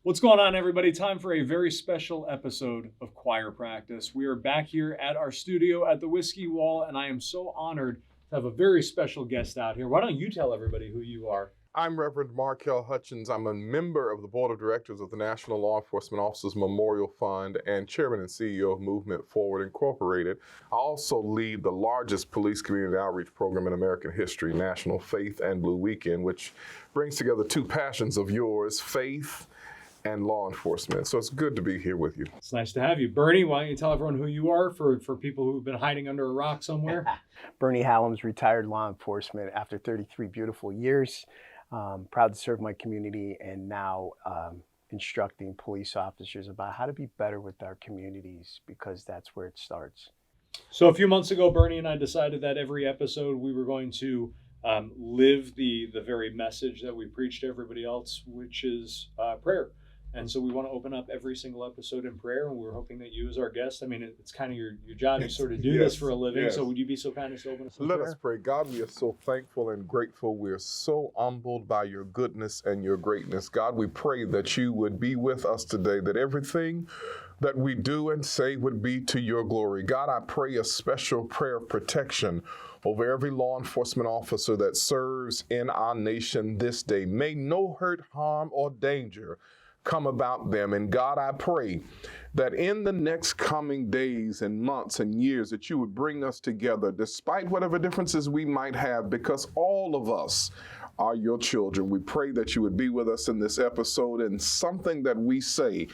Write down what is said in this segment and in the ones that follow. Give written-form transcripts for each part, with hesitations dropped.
What's going on, everybody? Time for a very special episode of Choir Practice. We are back here at our studio at the Whiskey Wall, and I am so honored to have a very special guest out here. Why don't you tell everybody who you are? I'm Reverend Markel Hutchins. I'm a member of the Board of Directors of the National Law Enforcement Officers Memorial Fund and Chairman and CEO of MovementForward Incorporated. I also lead the largest police community outreach program in American history, National Faith and Blue Weekend, which brings together two passions of yours, faith and law enforcement. So it's good to be here with you. It's nice to have you. Bernie, why don't you tell everyone who you are for people who've been hiding under a rock somewhere? Bernie Hallam's retired law enforcement after 33 beautiful years. Proud to serve my community and now instructing police officers about how to be better with our communities, because that's where it starts. So a few months ago, Bernie and I decided that every episode we were going to live the very message that we preach to everybody else, which is prayer. And so we want to open up every single episode in prayer, and we're hoping that you as our guest, I mean, it's kind of your job to sort of do this for a living. So would you be so kind as to open us in prayer? Let us pray. God, we are so thankful and grateful. We are so humbled by your goodness and your greatness. God, we pray that you would be with us today, that everything that we do and say would be to your glory. God, I pray a special prayer of protection over every law enforcement officer that serves in our nation this day. May no hurt, harm, or danger come about them. And God, I pray that in the next coming days and months and years that you would bring us together despite whatever differences we might have, because all of us are your children. We pray that you would be with us in this episode, and something that we say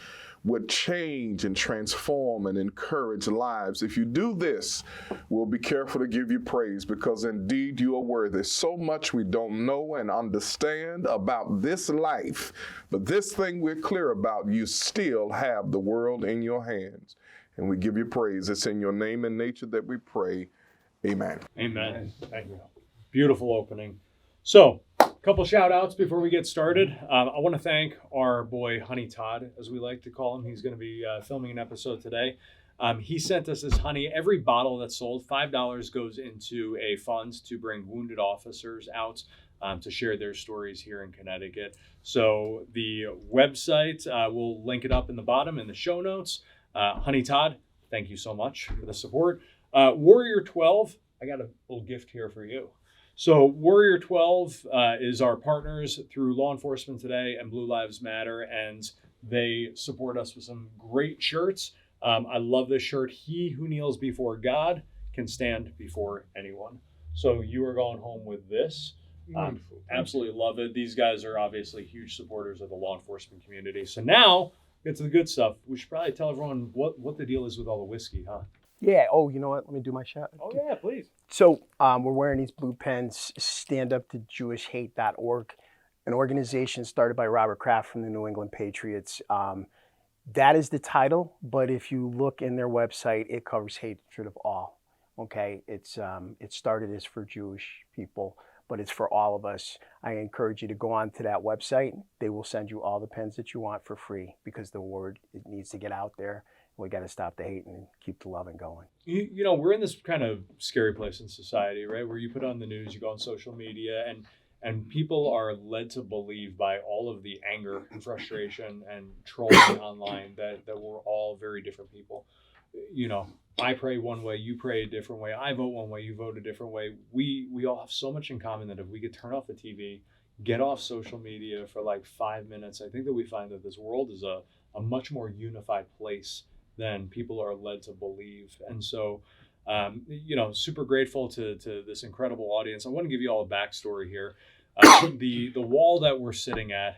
would change and transform and encourage lives. If you do this, we'll be careful to give you praise, because indeed you are worthy. So much we don't know and understand about this life, but this thing we're clear about, you still have the world in your hands. And we give you praise. It's in your name and nature that we pray. Amen. Amen. Thank you. Beautiful opening. So, a couple shout outs before we get started. I want to thank our boy Honey Todd, as we like to call him. He's going to be filming an episode today. He sent us his honey. Every bottle that's sold, $5 goes into a fund to bring wounded officers out to share their stories here in Connecticut. So the website, we'll link it up in the bottom in the show notes. Honey Todd, thank you so much for the support. Warrior 12, I got a little gift here for you. So Warrior 12 is our partners through Law Enforcement Today and Blue Lives Matter, and they support us with some great shirts. I love this shirt. He who kneels before God can stand before anyone. So you are going home with this. Absolutely love it. These guys are obviously huge supporters of the law enforcement community. So now, get to the good stuff. We should probably tell everyone what the deal is with all the whiskey, huh? Yeah. Oh, you know what? Let me do my shot. Oh, yeah, please. So we're wearing these blue pens, standuptojewishhate.org, an organization started by Robert Kraft from the New England Patriots. That is the title, but if you look in their website, it covers hatred of all. Okay, it started as for Jewish people, but it's for all of us. I encourage you to go on to that website. They will send you all the pens that you want for free, because the word, it needs to get out there. We got to stop the hate and keep the loving going. You know, we're in this kind of scary place in society, right? Where you put on the news, you go on social media, and people are led to believe by all of the anger and frustration and trolling online that we're all very different people. You know, I pray one way, you pray a different way. I vote one way, you vote a different way. We all have so much in common that if we could turn off the TV, get off social media for like 5 minutes, I think that we find that this world is a much more unified place than people are led to believe. And so, you know, super grateful to this incredible audience. I want to give you all a backstory here. The wall that we're sitting at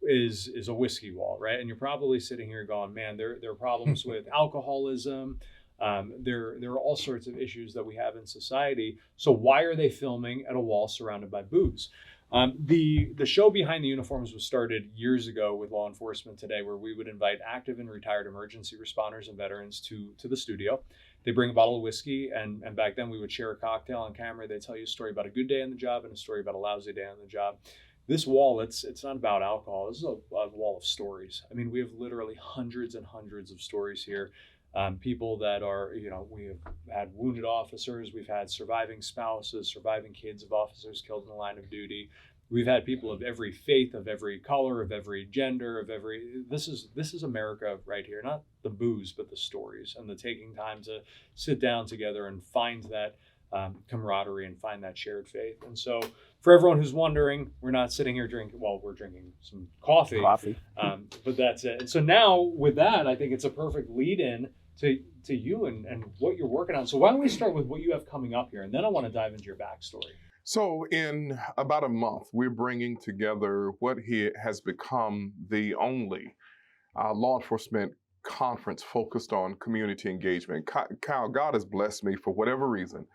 is a whiskey wall, right? And you're probably sitting here going, man, there are problems with alcoholism. There are all sorts of issues that we have in society. So why are they filming at a wall surrounded by booze? The show Behind the Uniforms was started years ago with Law Enforcement Today, where we would invite active and retired emergency responders and veterans to the studio. They bring a bottle of whiskey, and back then we would share a cocktail on camera. They tell you a story about a good day on the job and a story about a lousy day on the job. This wall, it's not about alcohol. This is a wall of stories. I mean, we have literally hundreds and hundreds of stories here. People that are, you know, we have had wounded officers, we've had surviving spouses, surviving kids of officers killed in the line of duty. we've had people of every faith, of every color, of every gender, of every. This is America right here, not the booze, but the stories and the taking time to sit down together and find that camaraderie and find that shared faith. And so, for everyone who's wondering, we're not sitting here drinking. Well, we're drinking some coffee. But that's it. And so now, with that, I think it's a perfect lead-in to you and what you're working on. So why don't we start with what you have coming up here, and then I want to dive into your backstory. So in about a month, we're bringing together what has become the only law enforcement conference focused on community engagement. Kyle, God has blessed me for whatever reason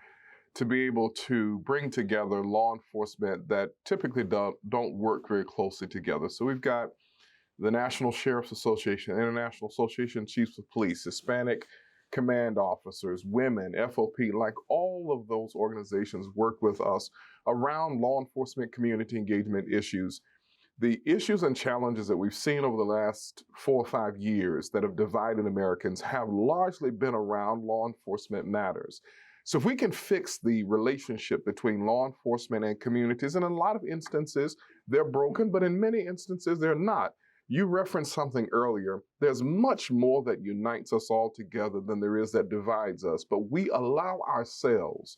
to be able to bring together law enforcement that typically don't work very closely together. So we've got the National Sheriff's Association, International Association of Chiefs of Police, Hispanic command officers, women, FOP, like all of those organizations work with us around law enforcement community engagement issues. The issues and challenges that we've seen over the last 4 or 5 years that have divided Americans have largely been around law enforcement matters. So if we can fix the relationship between law enforcement and communities, and in a lot of instances, they're broken, but in many instances, they're not. You referenced something earlier. There's much more that unites us all together than there is that divides us, but we allow ourselves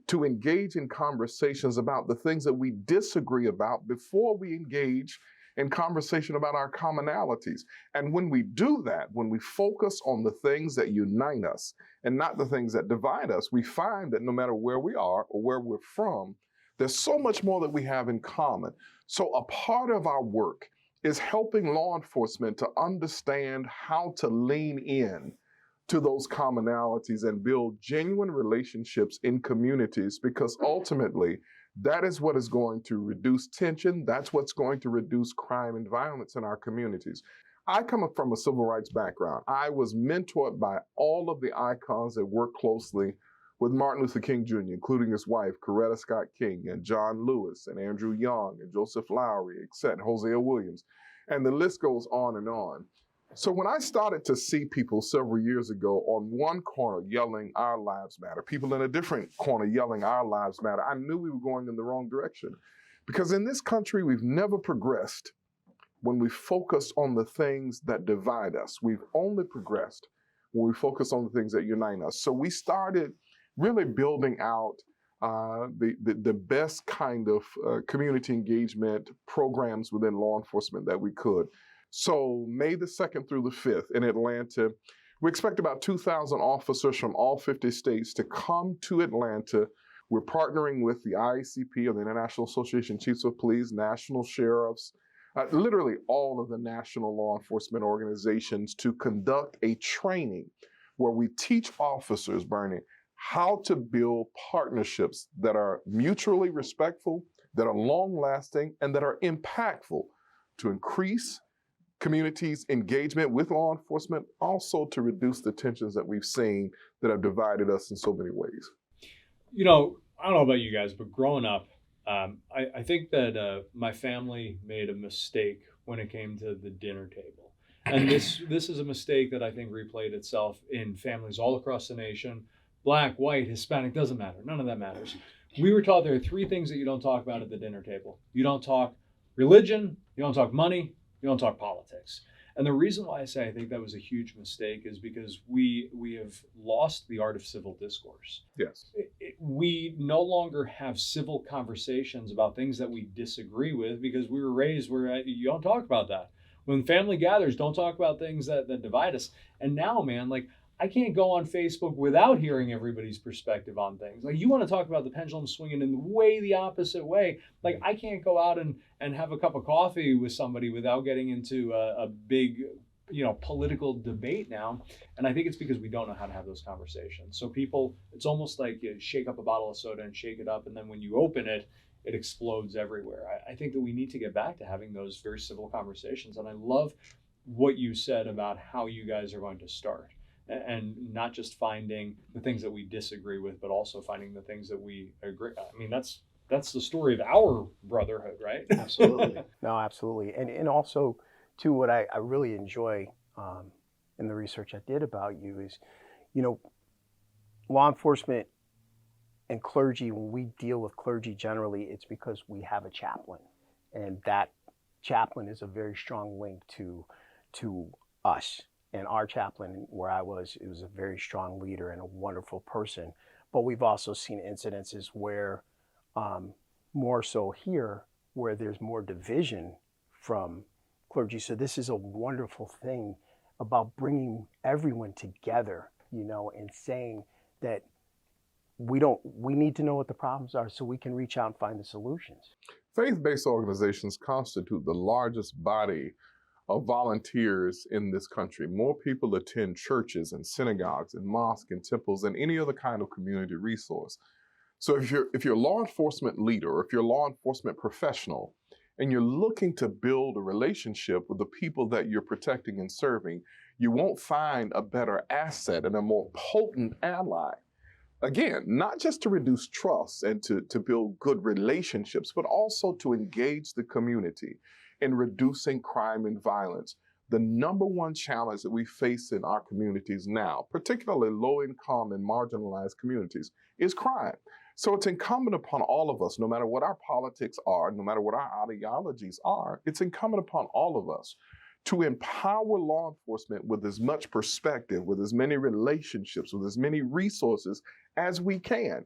to engage in conversations about the things that we disagree about before we engage in conversation about our commonalities. And when we do that, when we focus on the things that unite us and not the things that divide us, we find that no matter where we are or where we're from, there's so much more that we have in common. So a part of our work is helping law enforcement to understand how to lean in to those commonalities and build genuine relationships in communities, because ultimately that is what is going to reduce tension. That's what's going to reduce crime and violence in our communities. I come up from a civil rights background. I was mentored by all of the icons that work closely with Martin Luther King Jr., including his wife, Coretta Scott King, and John Lewis, and Andrew Young, and Joseph Lowery, etc., Hosea Williams, and the list goes on and on. So when I started to see people several years ago on one corner yelling, "Our lives matter," people in a different corner yelling, "Our lives matter," I knew we were going in the wrong direction. Because in this country, we've never progressed when we focus on the things that divide us. We've only progressed when we focus on the things that unite us. So we started really building out the best kind of community engagement programs within law enforcement that we could. So May the 2nd through the 5th in Atlanta, we expect about 2,000 officers from all 50 states to come to Atlanta. We're partnering with the IACP, or the International Association of Chiefs of Police, national sheriffs, literally all of the national law enforcement organizations, to conduct a training where we teach officers, Bernie, how to build partnerships that are mutually respectful, that are long-lasting, and that are impactful to increase communities' engagement with law enforcement, also to reduce the tensions that we've seen that have divided us in so many ways. You know, I don't know about you guys, but growing up, I think that my family made a mistake when it came to the dinner table. And this is a mistake that I think replayed itself in families all across the nation. Black, white, Hispanic, doesn't matter. None of that matters. We were taught there are 3 things that you don't talk about at the dinner table. You don't talk religion, you don't talk money, you don't talk politics. And the reason why I say I think that was a huge mistake is because we have lost the art of civil discourse. Yes. We no longer have civil conversations about things that we disagree with, because we were raised where you don't talk about that. When family gathers, don't talk about things that divide us. And now, man, like, I can't go on Facebook without hearing everybody's perspective on things. Like, you want to talk about the pendulum swinging in the opposite way. Like, I can't go out and have a cup of coffee with somebody without getting into a big, political debate now. And I think it's because we don't know how to have those conversations. So people, it's almost like you shake up a bottle of soda and shake it up, and then when you open it, it explodes everywhere. I think that we need to get back to having those very civil conversations. And I love what you said about how you guys are going to start. And not just finding the things that we disagree with, but also finding the things that we agree. I mean, that's the story of our brotherhood, right? Absolutely. No, absolutely. And also, too, what I really enjoy in the research I did about you is, law enforcement and clergy, when we deal with clergy generally, it's because we have a chaplain. and that chaplain is a very strong link to us. And our chaplain, where I was, it was a very strong leader and a wonderful person. But we've also seen incidences where, more so here, where there's more division from clergy. So this is a wonderful thing about bringing everyone together, you know, and saying that we need to know what the problems are so we can reach out and find the solutions. Faith-based organizations constitute the largest body of volunteers in this country. More people attend churches and synagogues and mosques and temples than any other kind of community resource. So if you're a law enforcement leader, or if you're a law enforcement professional, and you're looking to build a relationship with the people that you're protecting and serving, you won't find a better asset and a more potent ally. Again, not just to reduce trust and to build good relationships, but also to engage the community in reducing crime and violence. The number one challenge that we face in our communities now, particularly low-income and marginalized communities, is crime. So it's incumbent upon all of us, no matter what our politics are, no matter what our ideologies are, it's incumbent upon all of us to empower law enforcement with as much perspective, with as many relationships, with as many resources as we can.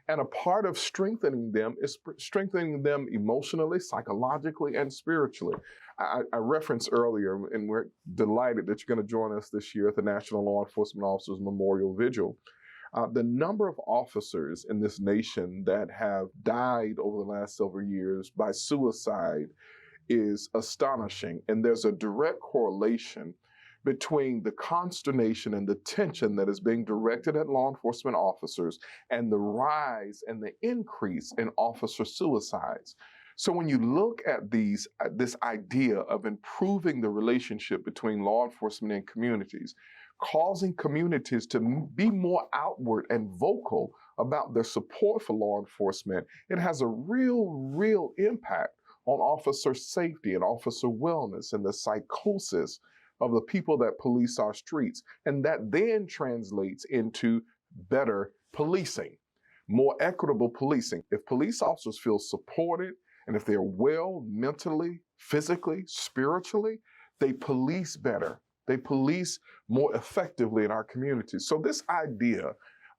And a part of strengthening them is strengthening them emotionally, psychologically, and spiritually. I referenced earlier, and we're delighted that you're going to join us this year at the National Law Enforcement Officers Memorial Vigil. The number of officers in this nation that have died over the last several years by suicide is astonishing. And there's a direct correlation between the consternation and the tension that is being directed at law enforcement officers and the rise and the increase in officer suicides. So when you look at this idea of improving the relationship between law enforcement and communities, causing communities to be more outward and vocal about their support for law enforcement, it has a real impact on officer safety and officer wellness and the psychosis of the people that police our streets. And that then translates into better policing, more equitable policing. If police officers feel supported and if they're well mentally, physically, spiritually, they police better. They police more effectively in our communities. So this idea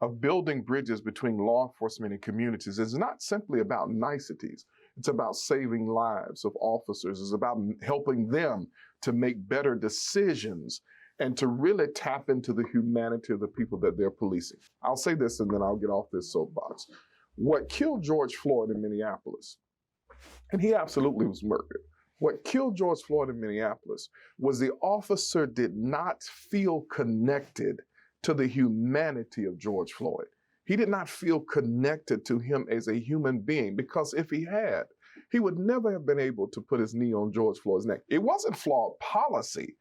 of building bridges between law enforcement and communities is not simply about niceties. It's about saving lives of officers. It's about helping them to make better decisions and to really tap into the humanity of the people that they're policing. I'll say this and then I'll get off this soapbox. What killed George Floyd in Minneapolis, and he absolutely was murdered, what killed George Floyd in Minneapolis was the officer did not feel connected to the humanity of George Floyd. He did not feel connected to him as a human being, because if he had, he would never have been able to put his knee on George Floyd's neck. It wasn't flawed policy.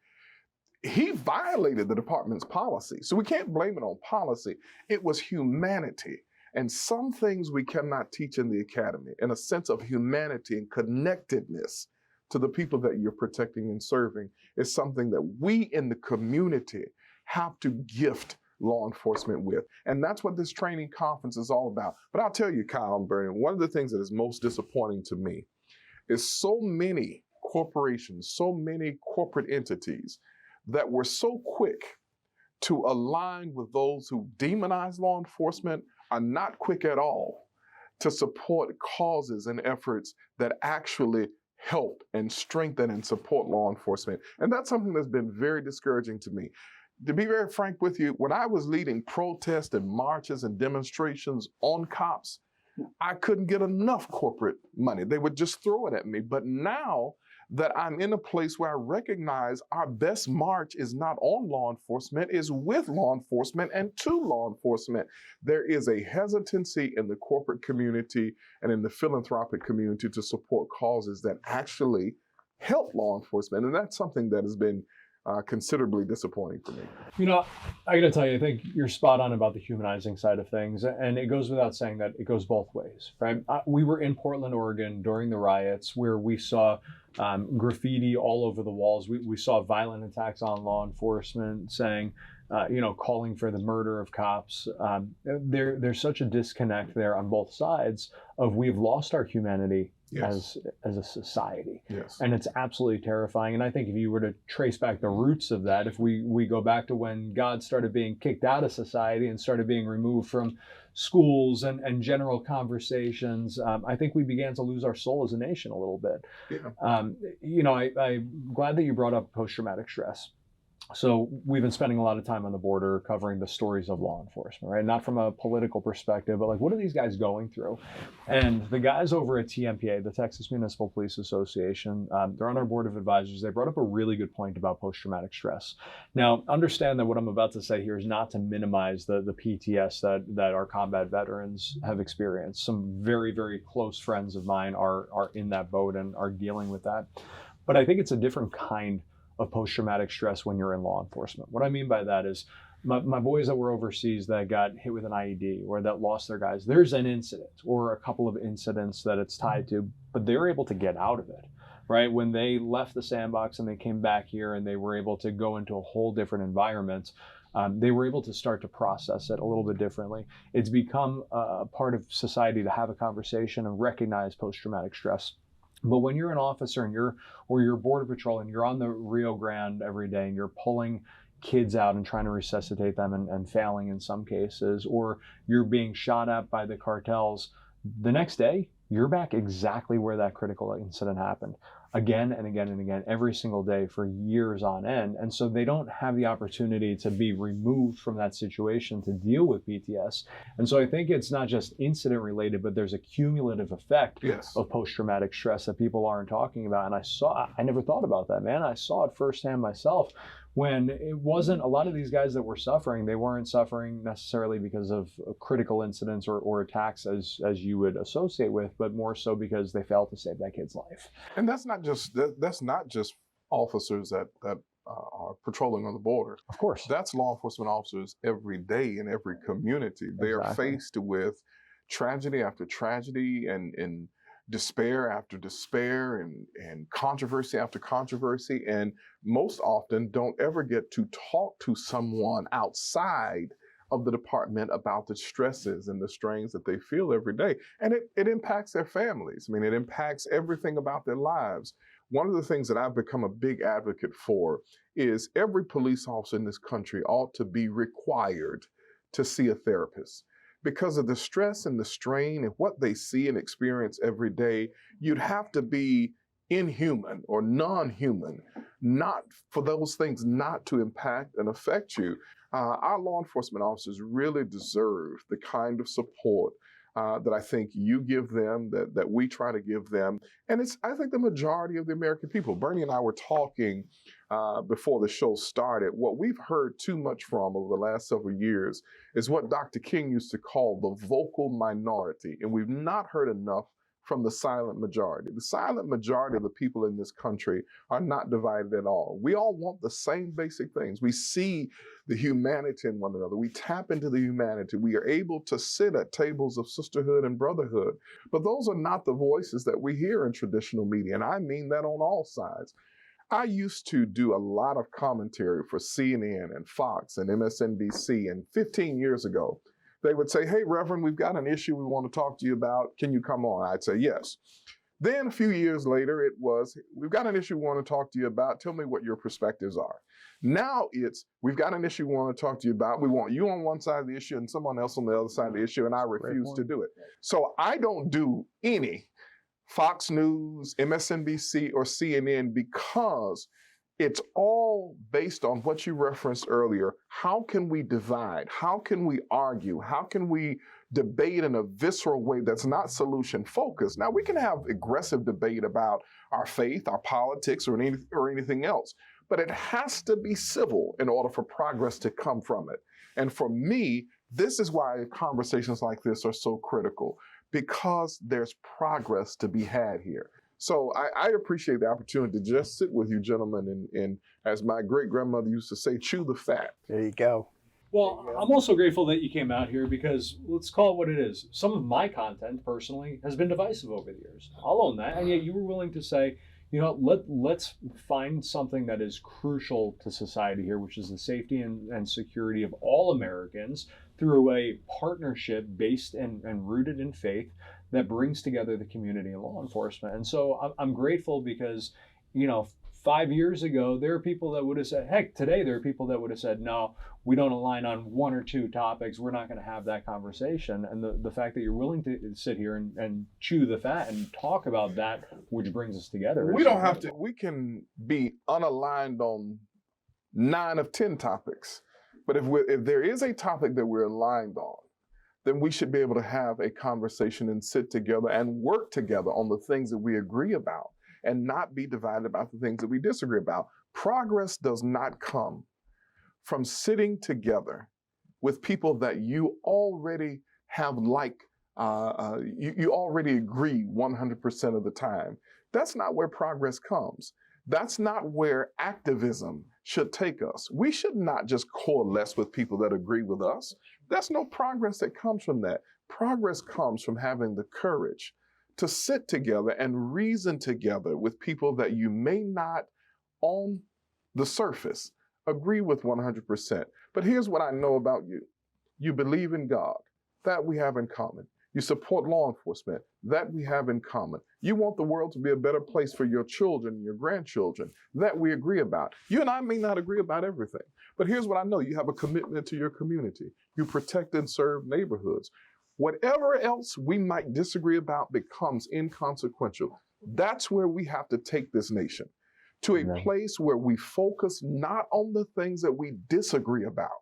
He violated the department's policy. So we can't blame it on policy. It was humanity. And some things we cannot teach in the academy, in a sense of humanity and connectedness to the people that you're protecting and serving, is something that we in the community have to gift law enforcement with. And that's what this training conference is all about. But I'll tell you, Kyle and Bernie, one of the things that is most disappointing to me is so many corporations, so many corporate entities that were so quick to align with those who demonize law enforcement are not quick at all to support causes and efforts that actually help and strengthen and support law enforcement. And that's something that's been very discouraging to me. To be very frank with you, when I was leading protests and marches and demonstrations on cops, I couldn't get enough corporate money. They would just throw it at me. But now that I'm in a place where I recognize our best march is not on law enforcement, is with law enforcement and to law enforcement, there is a hesitancy in the corporate community and in the philanthropic community to support causes that actually help law enforcement. And that's something that has been considerably disappointing for me. You know, I got to tell you, I think you're spot on about the humanizing side of things. And it goes without saying that it goes both ways, right? We were in Portland, Oregon during the riots where we saw graffiti all over the walls. We saw violent attacks on law enforcement saying, calling for the murder of cops. There's such a disconnect there on both sides of we've lost our humanity as a society. Yes. And it's absolutely terrifying. And I think if you were to trace back the roots of that, if we go back to when God started being kicked out of society and started being removed from schools and general conversations, I think we began to lose our soul as a nation a little bit. Yeah. I'm glad that you brought up post-traumatic stress. So we've been spending a lot of time on the border covering the stories of law enforcement, right? Not from a political perspective, but like, what are these guys going through? And the guys over at TMPA, the Texas Municipal Police Association, they're on our board of advisors. They brought up a really good point about post-traumatic stress. Now, understand that what I'm about to say here is not to minimize the PTS that our combat veterans have experienced. Some very, very close friends of mine are in that boat and are dealing with that. But I think it's a different kind of post-traumatic stress when you're in law enforcement. What I mean by that is my boys that were overseas that got hit with an IED or that lost their guys, there's an incident or a couple of incidents that it's tied to, but they're able to get out of it, right? When they left the sandbox and they came back here and they were able to go into a whole different environment, they were able to start to process it a little bit differently. It's become a part of society to have a conversation and recognize post-traumatic stress. But when you're an officer and you're border patrol and you're on the Rio Grande every day and you're pulling kids out and trying to resuscitate them and failing in some cases, or you're being shot at by the cartels, the next day you're back exactly where that critical incident happened, again and again and again, every single day for years on end. And so they don't have the opportunity to be removed from that situation to deal with PTS. And so I think it's not just incident related, but there's a cumulative effect of post-traumatic stress that people aren't talking about. And I never thought about that, man. I saw it firsthand myself. When it wasn't, a lot of these guys that were suffering, they weren't suffering necessarily because of critical incidents or attacks as you would associate with, but more so because they failed to save that kid's life. And that's not just officers that are patrolling on the border. Of course. That's law enforcement officers every day in every community. They are faced with tragedy after tragedy and despair after despair and controversy after controversy, and most often don't ever get to talk to someone outside of the department about the stresses and the strains that they feel every day. And it impacts their families. I mean, it impacts everything about their lives. One of the things that I've become a big advocate for is every police officer in this country ought to be required to see a therapist. Because of the stress and the strain and what they see and experience every day, you'd have to be inhuman or non-human, not for those things not to impact and affect you. Our law enforcement officers really deserve the kind of support that I think you give them, that we try to give them. And it's, I think, the majority of the American people. Bernie and I were talking before the show started. What we've heard too much from over the last several years is what Dr. King used to call the vocal minority. And we've not heard enough from the silent majority. The silent majority of the people in this country are not divided at all. We all want the same basic things. We see the humanity in one another. We tap into the humanity. We are able to sit at tables of sisterhood and brotherhood. But those are not the voices that we hear in traditional media. And I mean that on all sides. I used to do a lot of commentary for CNN and Fox and MSNBC. And 15 years ago, they would say, "Hey, Reverend, we've got an issue we want to talk to you about. Can you come on?" I'd say, "Yes." Then a few years later, it was, "We've got an issue we want to talk to you about. Tell me what your perspectives are." Now it's, "We've got an issue we want to talk to you about. We want you on one side of the issue and someone else on the other side of the issue," and I refuse to do it. So I don't do any Fox News, MSNBC, or CNN because it's all based on what you referenced earlier. How can we divide? How can we argue? How can we debate in a visceral way that's not solution focused? Now, we can have aggressive debate about our faith, our politics, or anything else, but it has to be civil in order for progress to come from it. And for me, this is why conversations like this are so critical, because there's progress to be had here. So I appreciate the opportunity to just sit with you gentlemen and as my great-grandmother used to say, chew the fat. There you go. Well, I'm also grateful that you came out here because, let's call it what it is. Some of my content, personally, has been divisive over the years. I'll own that. And yet you were willing to say, you know, let's find something that is crucial to society here, which is the safety and security of all Americans through a partnership based and rooted in faith that brings together the community and law enforcement. And so I'm grateful because, 5 years ago, there are people that would have said, heck, today there are people that would have said, no, we don't align on one or two topics. We're not going to have that conversation. And the fact that you're willing to sit here and chew the fat and talk about that, which brings us together. We don't have to, we can be unaligned on 9 of 10 topics. But if there is a topic that we're aligned on, then we should be able to have a conversation and sit together and work together on the things that we agree about, and not be divided about the things that we disagree about. Progress does not come from sitting together with people that you already have you already agree 100% of the time. That's not where progress comes. That's not where activism should take us. We should not just coalesce with people that agree with us. There's no progress that comes from that. Progress comes from having the courage to sit together and reason together with people that you may not, on the surface, agree with 100%. But here's what I know about you. You believe in God. That we have in common. You support law enforcement. That we have in common. You want the world to be a better place for your children and your grandchildren. That we agree about. You and I may not agree about everything. But here's what I know. You have a commitment to your community. You protect and serve neighborhoods. Whatever else we might disagree about becomes inconsequential. That's where we have to take this nation, to a place where we focus not on the things that we disagree about,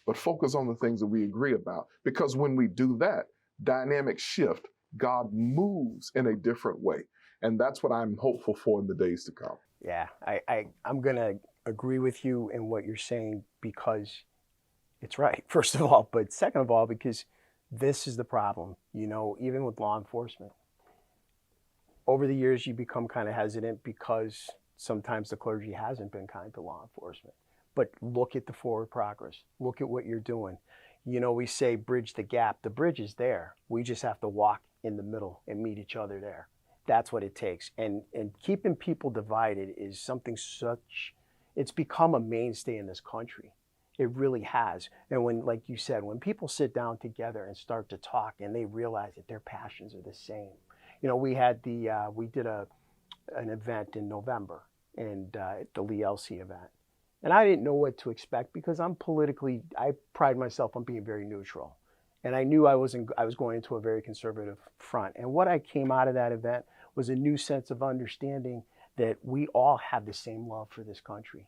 but focus on the things that we agree about. Because when we do that, dynamic shift, God moves in a different way. And that's what I'm hopeful for in the days to come. Yeah, I'm going to agree with you in what you're saying because it's right, first of all. But second of all, because this is the problem, even with law enforcement. Over the years, you become kind of hesitant because sometimes the clergy hasn't been kind to law enforcement. But look at the forward progress. Look at what you're doing. We say bridge the gap. The bridge is there. We just have to walk in the middle and meet each other there. That's what it takes. And keeping people divided is something it's become a mainstay in this country. It really has. And when, like you said, when people sit down together and start to talk and they realize that their passions are the same. We had we did an event in November, and the Lee Elsie event. And I didn't know what to expect because I pride myself on being very neutral. And I knew I was going into a very conservative front. And what I came out of that event was a new sense of understanding that we all have the same love for this country.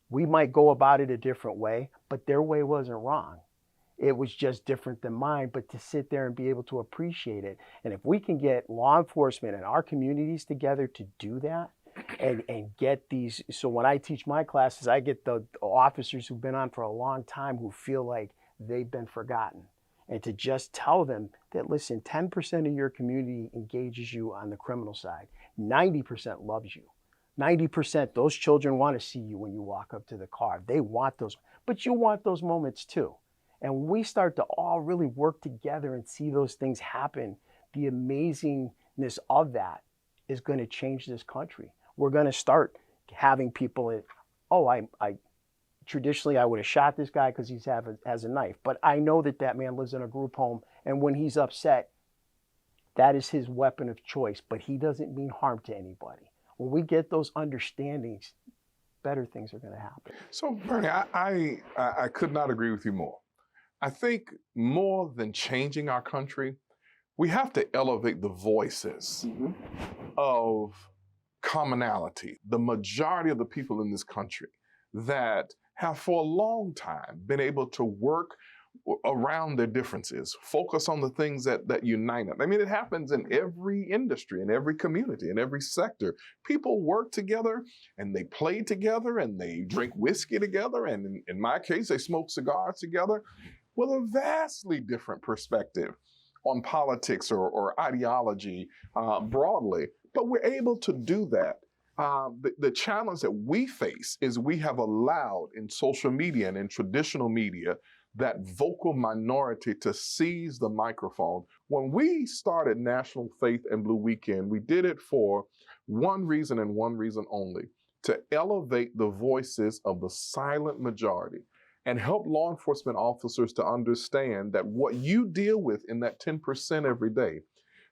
We might go about it a different way, but their way wasn't wrong. It was just different than mine, but to sit there and be able to appreciate it. And if we can get law enforcement and our communities together to do that, and get these, so when I teach my classes, I get the officers who've been on for a long time who feel like they've been forgotten. And to just tell them that, listen, 10% of your community engages you on the criminal side. 90% loves you. 90%, those children want to see you when you walk up to the car. They want those, but you want those moments too. And when we start to all really work together and see those things happen, the amazingness of that is going to change this country. We're going to start having people, traditionally I would have shot this guy because he has a knife, but I know that man lives in a group home, and when he's upset, that is his weapon of choice, but he doesn't mean harm to anybody. When we get those understandings, better things are going to happen. So Bernie, I could not agree with you more. I think more than changing our country, we have to elevate the voices of commonality. The majority of the people in this country that have for a long time been able to work around their differences, focus on the things that unite them. I mean, it happens in every industry, in every community, in every sector. People work together and they play together and they drink whiskey together. And in my case, they smoke cigars together with a vastly different perspective on politics or ideology broadly. But we're able to do that. The challenge that we face is we have allowed in social media and in traditional media that vocal minority to seize the microphone. When we started National Faith and Blue Weekend, we did it for one reason and one reason only: to elevate the voices of the silent majority and help law enforcement officers to understand that what you deal with in that 10% every day,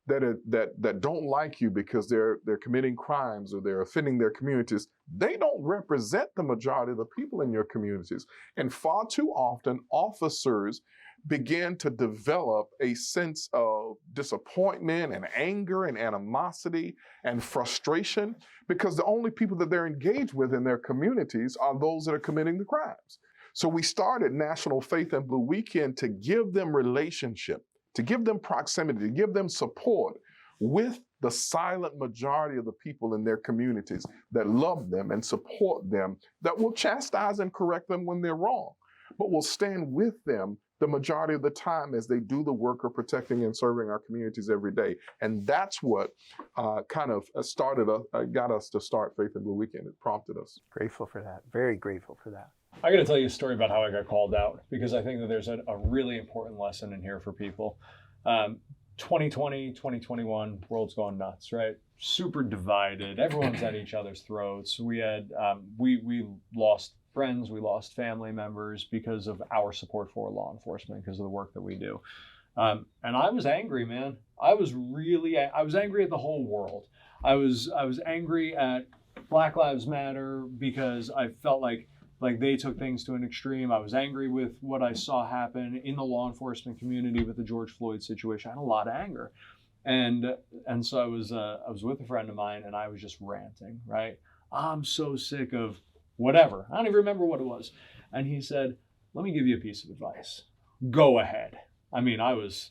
that don't like you because they're committing crimes or they're offending their communities, they don't represent the majority of the people in your communities. And far too often, officers begin to develop a sense of disappointment and anger and animosity and frustration because the only people that they're engaged with in their communities are those that are committing the crimes. So we started National Faith and Blue Weekend to give them relationship, to give them proximity, to give them support with the silent majority of the people in their communities that love them and support them, that will chastise and correct them when they're wrong, but will stand with them the majority of the time as they do the work of protecting and serving our communities every day. And that's what got us to start Faith and Blue Weekend. It prompted us. Grateful for that. Very grateful for that. I got to tell you a story about how I got called out, because I think that there's a really important lesson in here for people. 2020, 2021, world's gone nuts, right? Super divided. Everyone's at each other's throats. We had, we lost friends, we lost family members because of our support for law enforcement, because of the work that we do. And I was angry, man. I was angry at the whole world. I was angry at Black Lives Matter because I felt like they took things to an extreme. I was angry with what I saw happen in the law enforcement community with the George Floyd situation. I had a lot of anger. And so I was with a friend of mine and I was just ranting, right? I'm so sick of whatever. I don't even remember what it was. And he said, let me give you a piece of advice. Go ahead. I mean, I was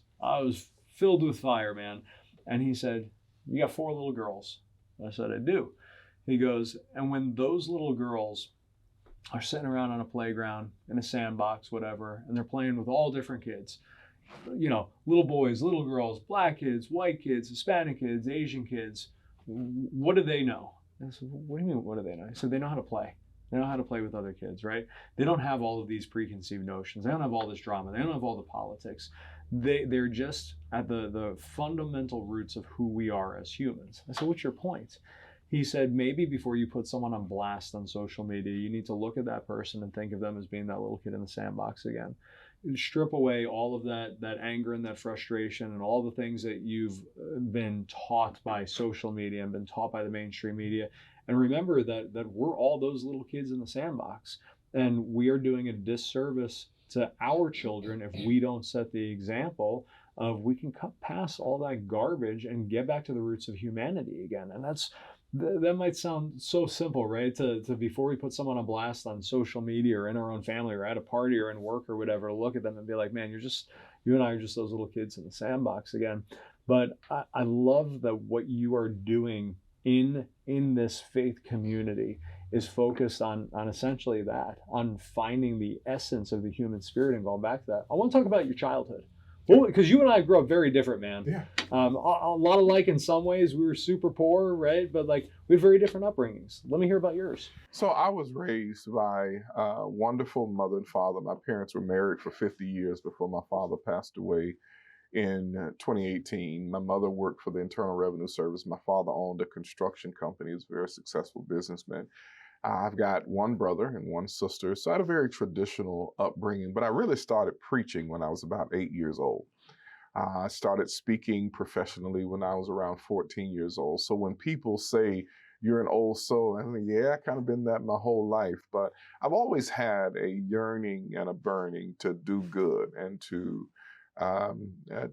filled with fire, man. And he said, you got 4 little girls. I said, I do. He goes, and when those little girls are sitting around on a playground, in a sandbox, whatever, and they're playing with all different kids, you know, little boys, little girls, black kids, white kids, Hispanic kids, Asian kids, what do they know? I said, what do you mean, what do they know? He said, they know how to play. They know how to play with other kids, right? They don't have all of these preconceived notions. They don't have all this drama. They don't have all the politics. They're just at the fundamental roots of who we are as humans. I said, what's your point? He said, maybe before you put someone on blast on social media, you need to look at that person and think of them as being that little kid in the sandbox again. Strip away all of that anger and that frustration and all the things that you've been taught by social media and been taught by the mainstream media. And remember that we're all those little kids in the sandbox. And we are doing a disservice to our children if we don't set the example of we can cut past all that garbage and get back to the roots of humanity again. And that might sound so simple, right? To before we put someone on blast on social media or in our own family or at a party or in work or whatever, to look at them and be like, man, you and I are just those little kids in the sandbox again. But I love that what you are doing in this faith community is focused on essentially that, on finding the essence of the human spirit and going back to that. I want to talk about your childhood. Well, because you and I grew up very different, man. Yeah. A lot alike in some ways. We were super poor, right? But like we have very different upbringings. Let me hear about yours. So I was raised by a wonderful mother and father. My parents were married for 50 years before my father passed away in 2018. My mother worked for the Internal Revenue Service. My father owned a construction company. He was a very successful businessman. I've got one brother and one sister, so I had a very traditional upbringing, but I really started preaching when I was about 8 years old. I started speaking professionally when I was around 14 years old. So when people say, you're an old soul, I think, yeah, I've kind of been that my whole life, but I've always had a yearning and a burning to do good and to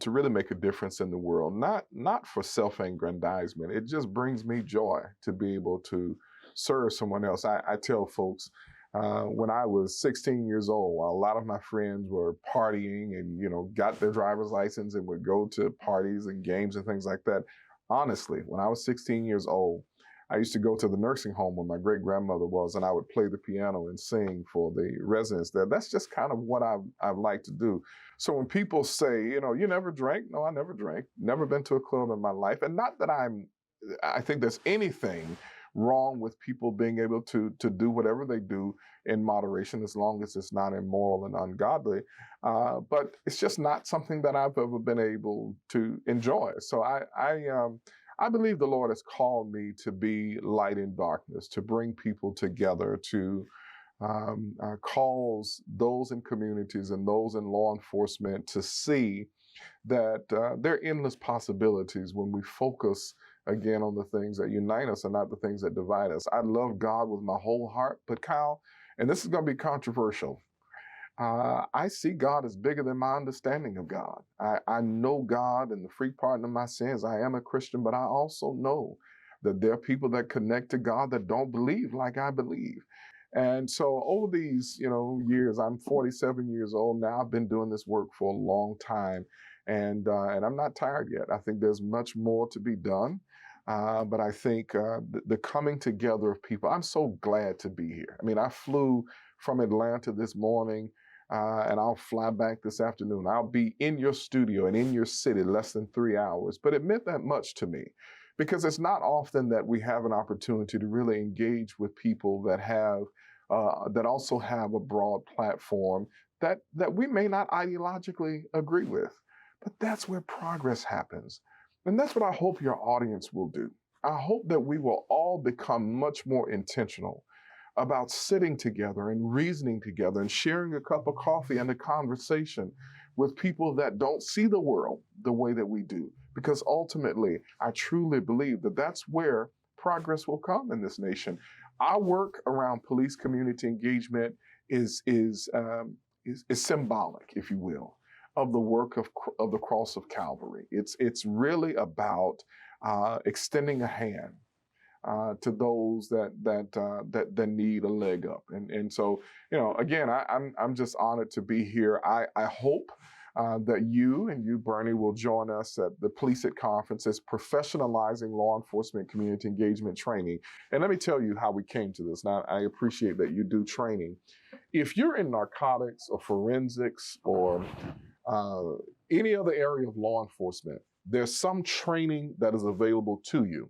really make a difference in the world, not for self-aggrandizement. It just brings me joy to be able to serve someone else. I tell folks, when I was 16 years old, a lot of my friends were partying and, got their driver's license and would go to parties and games and things like that. Honestly, when I was 16 years old, I used to go to the nursing home where my great-grandmother was, and I would play the piano and sing for the residents there. That's just kind of what I've liked to do. So when people say, you never drank? No, I never drank. Never been to a club in my life. And not that I think there's anything wrong with people being able to do whatever they do in moderation, as long as it's not immoral and ungodly. But it's just not something that I've ever been able to enjoy. So I believe the Lord has called me to be light in darkness, to bring people together, to cause those in communities and those in law enforcement to see that there are endless possibilities when we focus again on the things that unite us and not the things that divide us. I love God with my whole heart, but Kyle, and this is going to be controversial, I see God as bigger than my understanding of God. I know God and the free pardon of my sins. I am a Christian, but I also know that there are people that connect to God that don't believe like I believe. And so over these, years, I'm 47 years old now. I've been doing this work for a long time, and I'm not tired yet. I think there's much more to be done. But I think the coming together of people, I'm so glad to be here. I mean, I flew from Atlanta this morning, and I'll fly back this afternoon. I'll be in your studio and in your city less than 3 hours. But it meant that much to me because it's not often that we have an opportunity to really engage with people that also have a broad platform that we may not ideologically agree with. But that's where progress happens. And that's what I hope your audience will do. I hope that we will all become much more intentional about sitting together and reasoning together and sharing a cup of coffee and a conversation with people that don't see the world the way that we do. Because ultimately, I truly believe that that's where progress will come in this nation. Our work around police community engagement is symbolic, if you will, of the work of the cross of Calvary. It's really about extending a hand to those that need a leg up. And so, again, I'm just honored to be here. I hope that you, Bernie, will join us at the Police It Conference. It's Professionalizing Law Enforcement Community Engagement Training. And let me tell you how we came to this. Now, I appreciate that you do training. If you're in narcotics or forensics or any other area of law enforcement, there's some training that is available to you,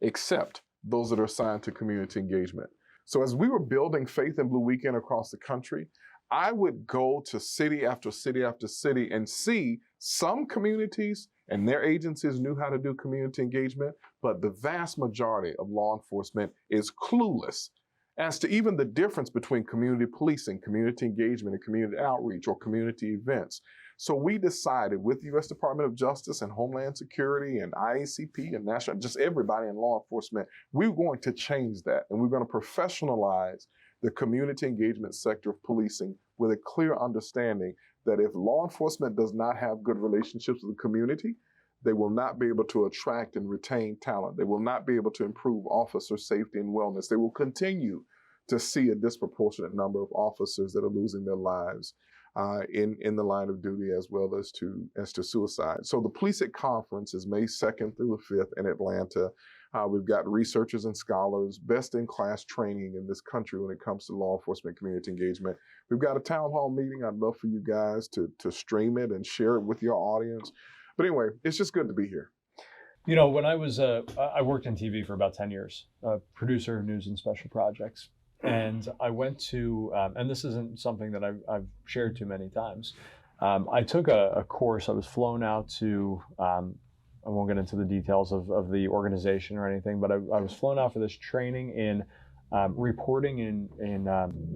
except those that are assigned to community engagement. So as we were building Faith in Blue Weekend across the country, I would go to city after city after city and see some communities and their agencies knew how to do community engagement, but the vast majority of law enforcement is clueless as to even the difference between community policing, community engagement, and community outreach or community events. So we decided with the U.S. Department of Justice and Homeland Security and IACP and National, just everybody in law enforcement, we're going to change that. And we're going to professionalize the community engagement sector of policing with a clear understanding that if law enforcement does not have good relationships with the community, they will not be able to attract and retain talent. They will not be able to improve officer safety and wellness. They will continue to see a disproportionate number of officers that are losing their lives in the line of duty as well as to suicide. So the Police It Conference is May 2nd through the 5th in Atlanta. We've got researchers and scholars, best-in-class training in this country when it comes to law enforcement community engagement. We've got a town hall meeting. I'd love for you guys to stream it and share it with your audience. But anyway, it's just good to be here. When I was, I worked in TV for about 10 years, producer of news and special projects. And I went to, and this isn't something that I've shared too many times. I took a course. I was flown out to, I won't get into the details of the organization or anything, but I was flown out for this training in reporting in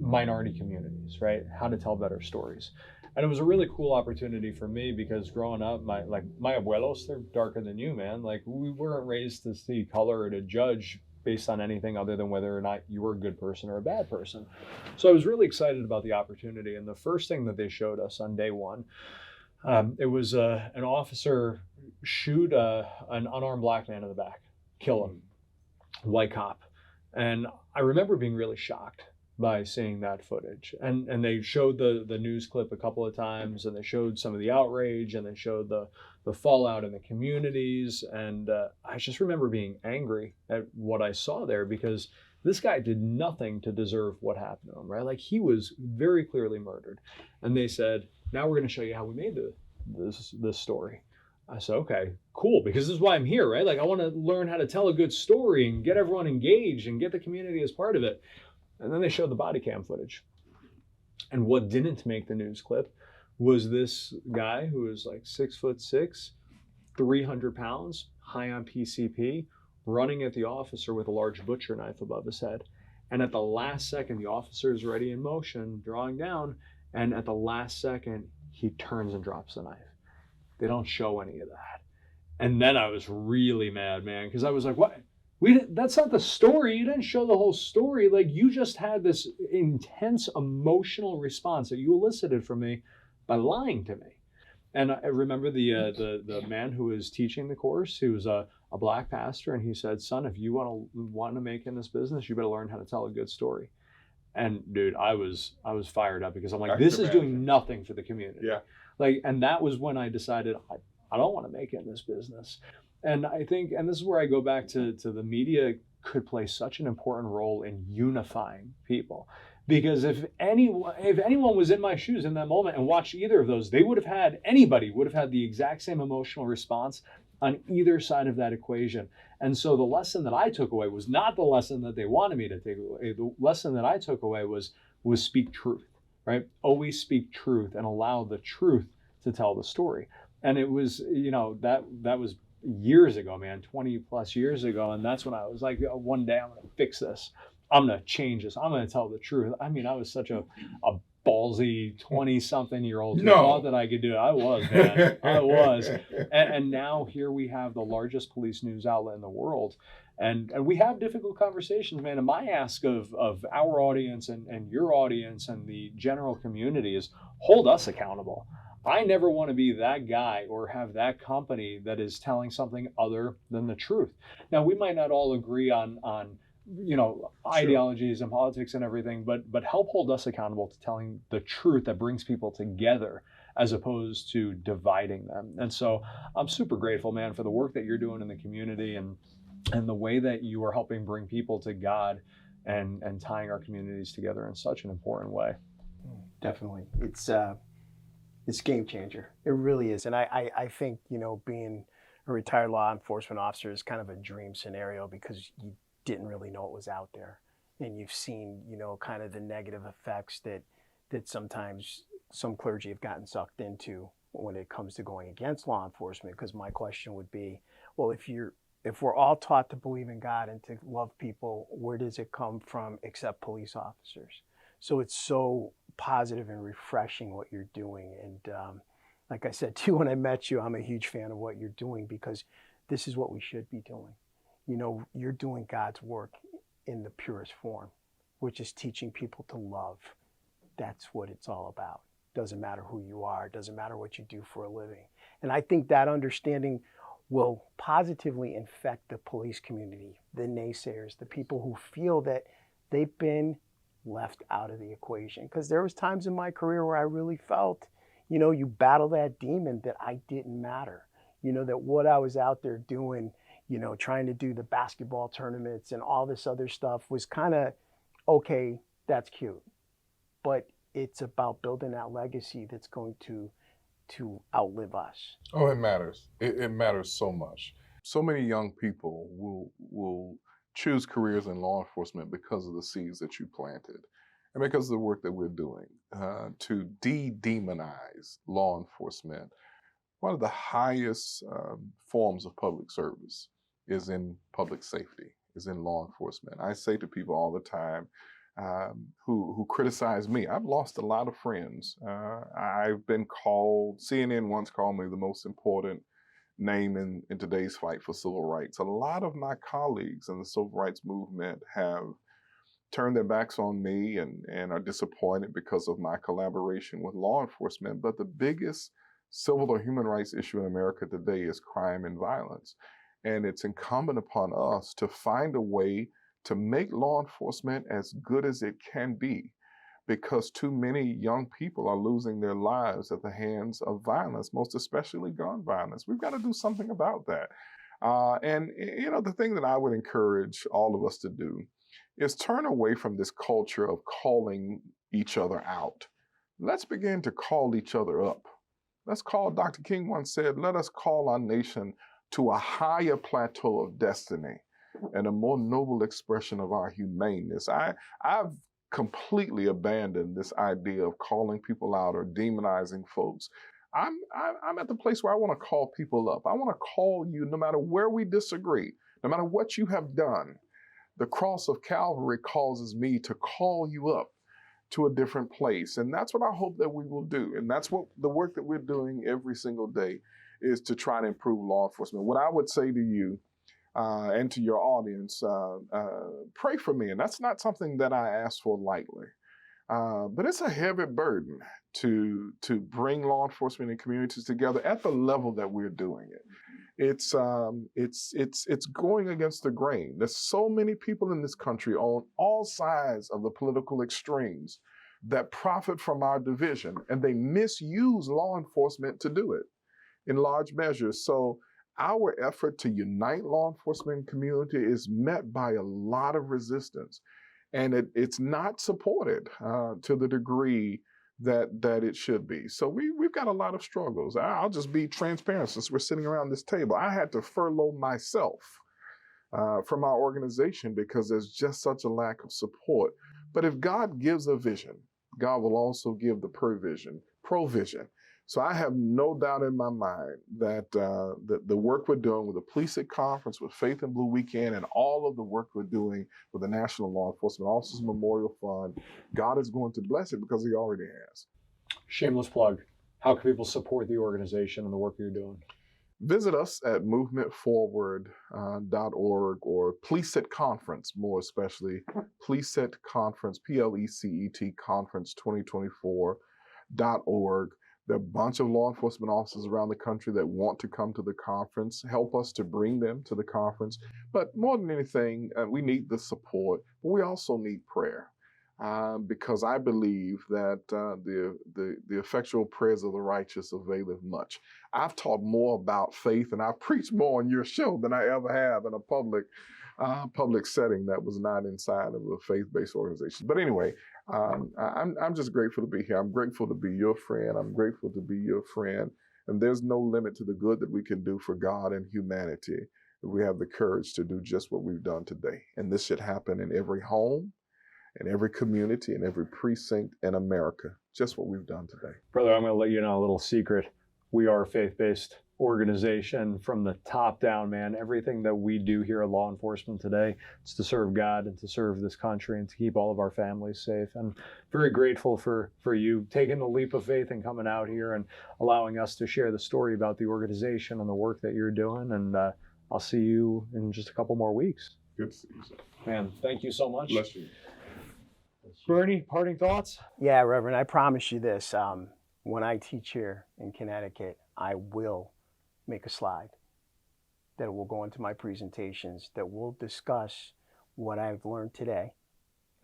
minority communities, right? How to tell better stories. And it was a really cool opportunity for me because growing up, my abuelos, they're darker than you, man. Like we weren't raised to see color or to judge based on anything other than whether or not you were a good person or a bad person. So I was really excited about the opportunity. And the first thing that they showed us on day one, it was an officer shoot an unarmed black man in the back, kill him, white cop. And I remember being really shocked by seeing that footage. And they showed the news clip a couple of times, and they showed some of the outrage, and they showed the fallout in the communities. And I just remember being angry at what I saw there because this guy did nothing to deserve what happened to him, right? Like he was very clearly murdered. And they said, now we're going to show you how we made this story. I said, okay, cool, because this is why I'm here, right? Like I want to learn how to tell a good story and get everyone engaged and get the community as part of it. And then they showed the body cam footage. And what didn't make the news clip was this guy who was like 6'6", 300 pounds, high on PCP, running at the officer with a large butcher knife above his head. And at the last second, the officer is ready in motion, drawing down. And at the last second, he turns and drops the knife. They don't show any of that. And then I was really mad, man, because I was like, what? That's not the story. You didn't show the whole story. Like, you just had this intense emotional response that you elicited from me by lying to me. And I remember the man who was teaching the course, he was a black pastor, and he said, son, if you want to make in this business, you better learn how to tell a good story. And dude, I was fired up, because I'm like, this is doing nothing for the community. Yeah. Like, and that was when I decided I don't want to make it in this business. And I think, and this is where I go back to the media could play such an important role in unifying people. Because if anyone was in my shoes in that moment and watched either of those, anybody would have had the exact same emotional response on either side of that equation. And so the lesson that I took away was not the lesson that they wanted me to take away. The lesson that I took away was speak truth, right? Always speak truth and allow the truth to tell the story. And it was, that was years ago, man, 20 plus years ago. And that's when I was like, one day I'm going to fix this. I'm going to change this. I'm going to tell the truth. I mean, I was such a ballsy 20-something-year-old who thought that I could do it. I was, man. I was. And now here we have the largest police news outlet in the world. And we have difficult conversations, man. And my ask of our audience and your audience and the general community is hold us accountable. I never want to be that guy or have that company that is telling something other than the truth. Now, we might not all agree on ideologies and politics and everything, but help hold us accountable to telling the truth that brings people together as opposed to dividing them. And so I'm super grateful, man, for the work that you're doing in the community and the way that you are helping bring people to God and tying our communities together in such an important way. Definitely. It's a game changer. It really is. And I think, being a retired law enforcement officer is kind of a dream scenario, because you didn't really know it was out there. And you've seen, kind of the negative effects that sometimes some clergy have gotten sucked into when it comes to going against law enforcement. Because my question would be, well, if we're all taught to believe in God and to love people, where does it come from except police officers? So it's so positive and refreshing what you're doing. And like I said too, when I met you, I'm a huge fan of what you're doing, because this is what we should be doing. You're doing God's work in the purest form, which is teaching people to love. That's what it's all about. Doesn't matter who you are, doesn't matter what you do for a living. And I think that understanding will positively infect the police community, the naysayers, the people who feel that they've been left out of the equation. Because there was times in my career where I really felt, you battle that demon that I didn't matter. That what I was out there doing, trying to do the basketball tournaments and all this other stuff was kind of, okay, that's cute. But it's about building that legacy that's going to outlive us. Oh, it matters. It matters so much. So many young people will choose careers in law enforcement because of the seeds that you planted and because of the work that we're doing to de-demonize law enforcement. One of the highest forms of public service is in public safety, is in law enforcement. I say to people all the time who criticize me, I've lost a lot of friends. I've been called, CNN once called me the most important name in today's fight for civil rights. A lot of my colleagues in the civil rights movement have turned their backs on me and are disappointed because of my collaboration with law enforcement. But the biggest civil or human rights issue in America today is crime and violence. And it's incumbent upon us to find a way to make law enforcement as good as it can be, because too many young people are losing their lives at the hands of violence, most especially gun violence. We've got to do something about that. And the thing that I would encourage all of us to do is turn away from this culture of calling each other out. Let's begin to call each other up. Let's call, Dr. King once said, let us call our nation to a higher plateau of destiny and a more noble expression of our humaneness. I've completely abandoned this idea of calling people out or demonizing folks. I'm at the place where I want to call people up. I want to call you, no matter where we disagree, no matter what you have done. The cross of Calvary causes me to call you up to a different place. And that's what I hope that we will do. And that's what the work that we're doing every single day is to try to improve law enforcement. What I would say to you and to your audience, pray for me. And that's not something that I ask for lightly. But it's a heavy burden to bring law enforcement and communities together at the level that we're doing it. It's going against the grain. There's so many people in this country on all sides of the political extremes that profit from our division, and they misuse law enforcement to do it in large measure. So our effort to unite law enforcement community is met by a lot of resistance, and it's not supported to the degree that it should be. So we've got a lot of struggles. I'll just be transparent since we're sitting around this table. I had to furlough myself from our organization because there's just such a lack of support. But if God gives a vision, God will also give the provision. So I have no doubt in my mind that the work we're doing with the Police at Conference, with Faith in Blue Weekend, and all of the work we're doing with the National Law Enforcement Officers Memorial Fund, God is going to bless it because He already has. Shameless plug. How can people support the organization and the work you're doing? Visit us at MovementForward.org or Police at Conference, more especially. Police at Conference, PLECET Conference 2024.org. There are a bunch of law enforcement officers around the country that want to come to the conference. Help us to bring them to the conference. But more than anything, we need the support, but we also need prayer. Because I believe that the effectual prayers of the righteous availeth much. I've talked more about faith and I've preached more on your show than I ever have in a public setting that was not inside of a faith-based organization. But anyway, I'm just grateful to be here. I'm grateful to be your friend. I'm grateful to be your friend. And there's no limit to the good that we can do for God and humanity if we have the courage to do just what we've done today. And this should happen in every home, in every community, in every precinct in America, just what we've done today. Brother, I'm going to let you know a little secret. We are a faith-based organization from the top down, man. Everything that we do here at law enforcement today is to serve God and to serve this country and to keep all of our families safe. And very grateful for you taking the leap of faith and coming out here and allowing us to share the story about the organization and the work that you're doing. And I'll see you in just a couple more weeks. Good to see you, sir. Man, thank you so much. Bless you. Bernie, parting thoughts? Yeah, Reverend, I promise you this. When I teach here in Connecticut, I will make a slide that will go into my presentations that will discuss what I've learned today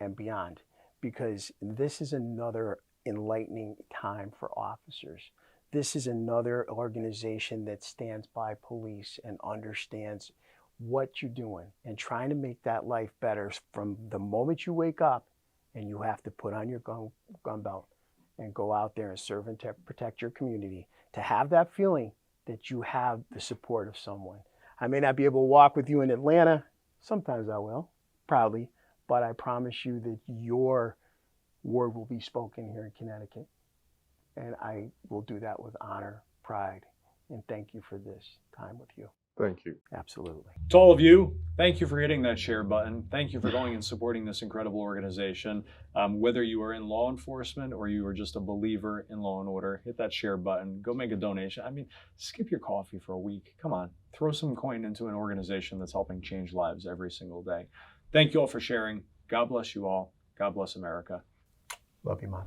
and beyond, because this is another enlightening time for officers. This is another organization that stands by police and understands what you're doing and trying to make that life better from the moment you wake up and you have to put on your gun belt and go out there and serve and protect your community, to have that feeling that you have the support of someone. I may not be able to walk with you in Atlanta. Sometimes I will, proudly, but I promise you that your word will be spoken here in Connecticut. And I will do that with honor, pride, and thank you for this time with you. Thank you. Absolutely. To all of you, thank you for hitting that share button. Thank you for going and supporting this incredible organization. Whether you are in law enforcement or you are just a believer in law and order, hit that share button. Go make a donation. I mean, skip your coffee for a week. Come on, throw some coin into an organization that's helping change lives every single day. Thank you all for sharing. God bless you all. God bless America. Love you, Mom.